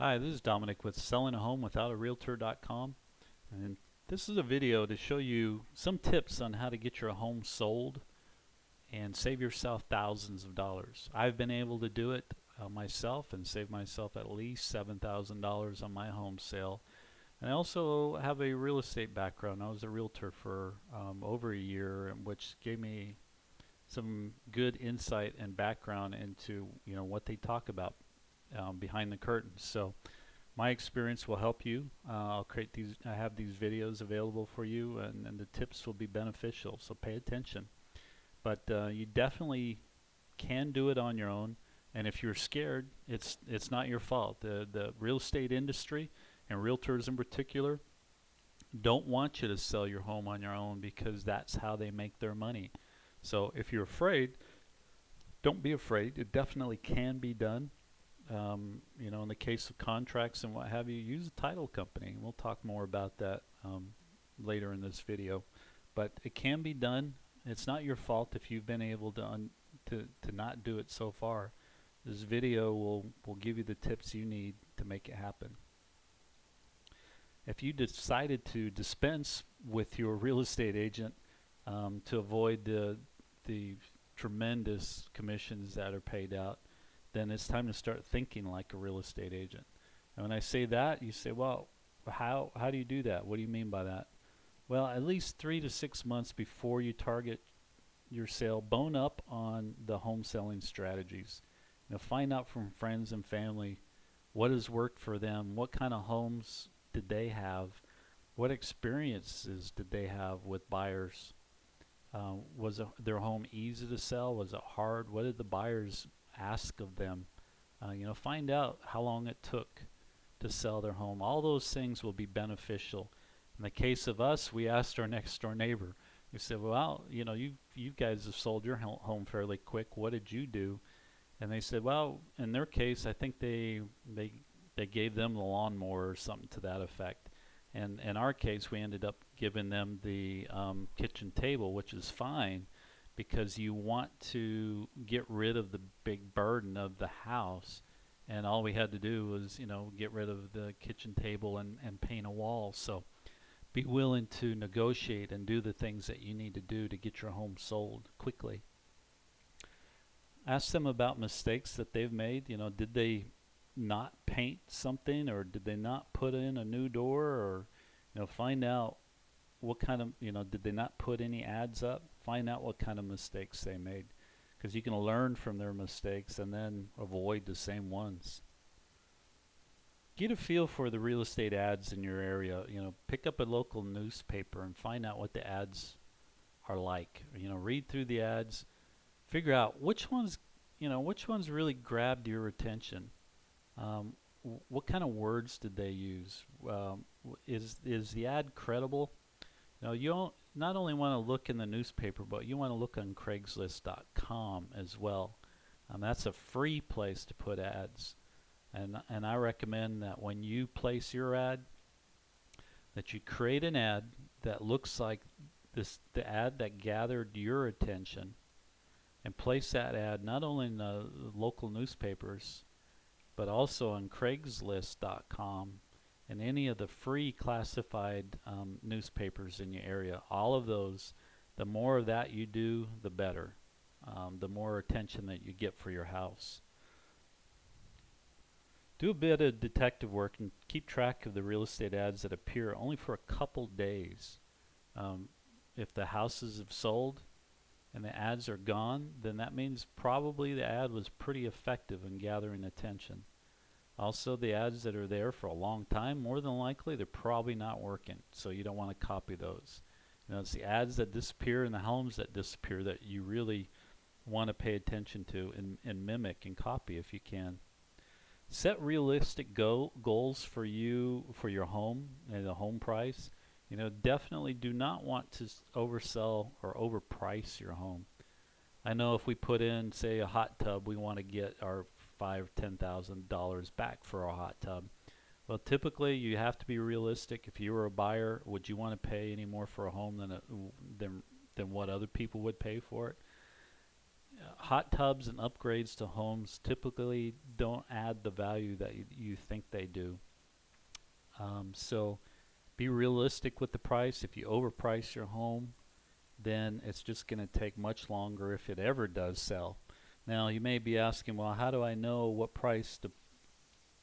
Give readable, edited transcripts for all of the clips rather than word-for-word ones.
Hi, this is Dominic with sellingahomewithoutarealtor.com, and this is a video to show you some tips on how to get your home sold and save yourself thousands of dollars. I've been able to do it myself and save myself at least $7,000 on my home sale. And I also have a real estate background. I was a realtor for over a year, which gave me some good insight and background into what they talk about behind the curtains. So my experience will help you. I'll create these. I have these videos available for you, and the tips will be beneficial. So pay attention. But you definitely can do it on your own. And if you're scared, it's not your fault. The real estate industry and realtors in particular don't want you to sell your home on your own because that's how they make their money. So if you're afraid, don't be afraid. It definitely can be done. In the case of contracts and what have you, use a title company. We'll talk more about that later in this video. But it can be done. It's not your fault if you've been able to not do it so far. This video will give you the tips you need to make it happen. If you decided to dispense with your real estate agent to avoid the tremendous commissions that are paid out, then it's time to start thinking like a real estate agent. And when I say that, you say, well, how do you do that? What do you mean by that? Well, at least 3 to 6 months before you target your sale, bone up on the home selling strategies. Find out from friends and family what has worked for them, what kind of homes did they have, what experiences did they have with buyers. Was their home easy to sell? Was it hard? What did the buyers ask of them? Find out how long it took to sell their home. All those things will be beneficial. In the case of us, we asked our next door neighbor. We said, well, you guys have sold your home fairly quick. What did you do? And they said, well, in their case, I think they gave them the lawnmower or something to that effect. And in our case, we ended up giving them the kitchen table, which is fine because you want to get rid of the big burden of the house. And all we had to do was, get rid of the kitchen table and paint a wall. So be willing to negotiate and do the things that you need to do to get your home sold quickly. Ask them about mistakes that they've made. Did they not paint something, or did they not put in a new door, or find out what kind of did they not put any ads up. Find out what kind of mistakes they made, because you can learn from their mistakes and then avoid the same ones. Get a feel for the real estate ads in your area. Pick up a local newspaper and find out what the ads are like. Read through the ads, figure out which ones really grabbed your attention. What kind of words did they use? Is the ad credible? You don't not only want to look in the newspaper, but you want to look on Craigslist.com as well. That's a free place to put ads, and I recommend that when you place your ad, that you create an ad that looks like the ad that gathered your attention, and place that ad not only in the local newspapers, but also on Craigslist.com and any of the free classified newspapers in your area. All of those, the more of that you do, the better. The more attention that you get for your house. Do a bit of detective work and keep track of the real estate ads that appear only for a couple days. If the houses have sold and the ads are gone, then that means probably the ad was pretty effective in gathering attention. Also, the ads that are there for a long time, more than likely they're probably not working, so you don't want to copy those. It's the ads that disappear and the homes that disappear that you really want to pay attention to and mimic and copy if you can. Set realistic goals for your home and the home price. Definitely do not want to oversell or overprice your home. I know if we put in, say, a hot tub, we want to get our $5,000-$10,000 back for a hot tub. Well, typically you have to be realistic. If you were a buyer, would you want to pay any more for a home than what other people would pay for it? hot tubs and upgrades to homes typically don't add the value that you think they do. So be realistic with the price. If you overprice your home, then it's just going to take much longer if it ever does sell. Now you may be asking, well, how do I know what price to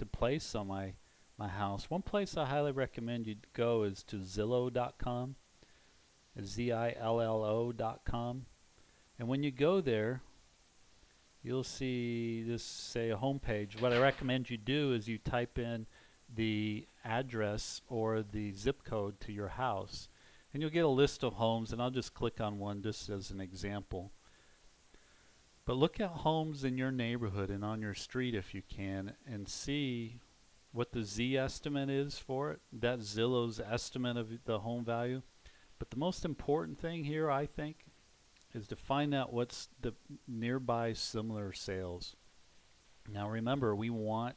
place on my house? One place I highly recommend you go is to Zillow.com, Zillo.com. And when you go there, you'll see this, say, a home page. What I recommend you do is you type in the address or the zip code to your house, and you'll get a list of homes, and I'll just click on one just as an example. But look at homes in your neighborhood and on your street if you can, and see what the Z estimate is for it. That's Zillow's estimate of the home value. But the most important thing here, I think, is to find out what's the nearby similar sales. Now remember, we want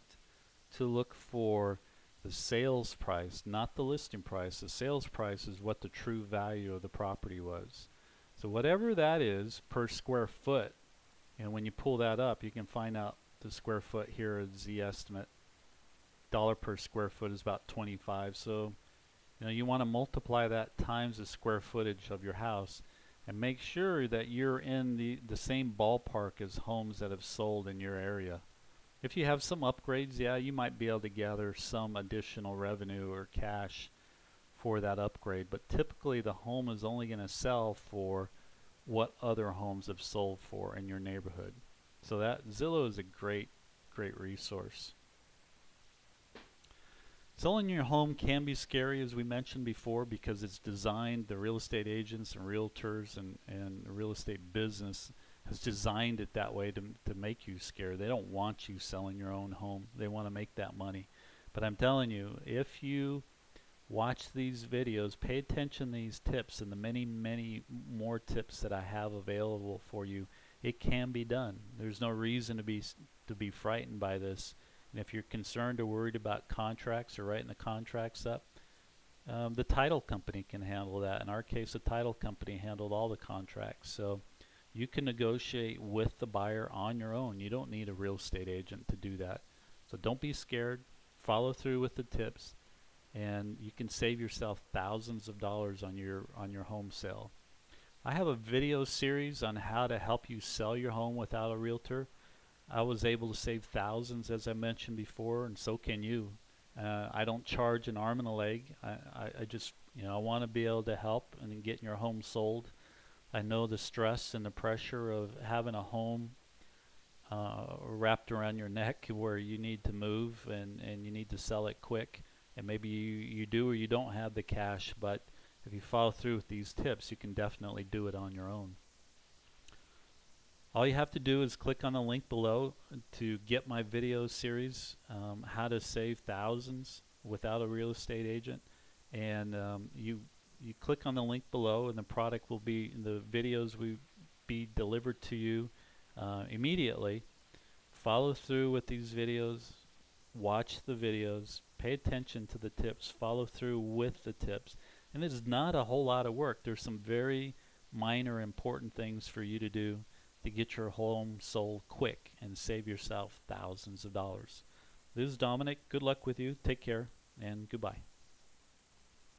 to look for the sales price, not the listing price. The sales price is what the true value of the property was. So whatever that is per square foot, and when you pull that up, you can find out the square foot here is the estimate. Dollar per square foot is about 25. So you want to multiply that times the square footage of your house, and make sure that you're in the same ballpark as homes that have sold in your area. If you have some upgrades, yeah, you might be able to gather some additional revenue or cash for that upgrade, but typically the home is only going to sell for what other homes have sold for in your neighborhood. So that Zillow is a great resource. Selling your home can be scary, as we mentioned before, because it's designed, the real estate agents and realtors and the real estate business has designed it that way to make you scared. They don't want you selling your own home. They want to make that money. But I'm telling you, if you watch these videos, pay attention to these tips and the many more tips that I have available for you, it can be done. There's no reason to be frightened by this. And if you're concerned or worried about contracts or writing the contracts up, the title company can handle that. In our case, the title company handled all the contracts. So you can negotiate with the buyer on your own. You don't need a real estate agent to do that. So don't be scared. Follow through with the tips, and you can save yourself thousands of dollars on your home sale. I have a video series on how to help you sell your home without a realtor. I was able to save thousands, as I mentioned before, and so can you. I don't charge an arm and a leg. I just, I want to be able to help and get your home sold. I know the stress and the pressure of having a home wrapped around your neck where you need to move and you need to sell it quick. And maybe you do or you don't have the cash, but if you follow through with these tips, you can definitely do it on your own. All you have to do is click on the link below to get my video series, how to save thousands without a real estate agent. And you click on the link below, and the product will be, the videos will be delivered to you immediately. Follow through with these videos, watch the videos, pay attention to the tips, follow through with the tips. And it's not a whole lot of work. There's some very minor important things for you to do to get your home sold quick and save yourself thousands of dollars. This is Dominic. Good luck with you. Take care, and goodbye.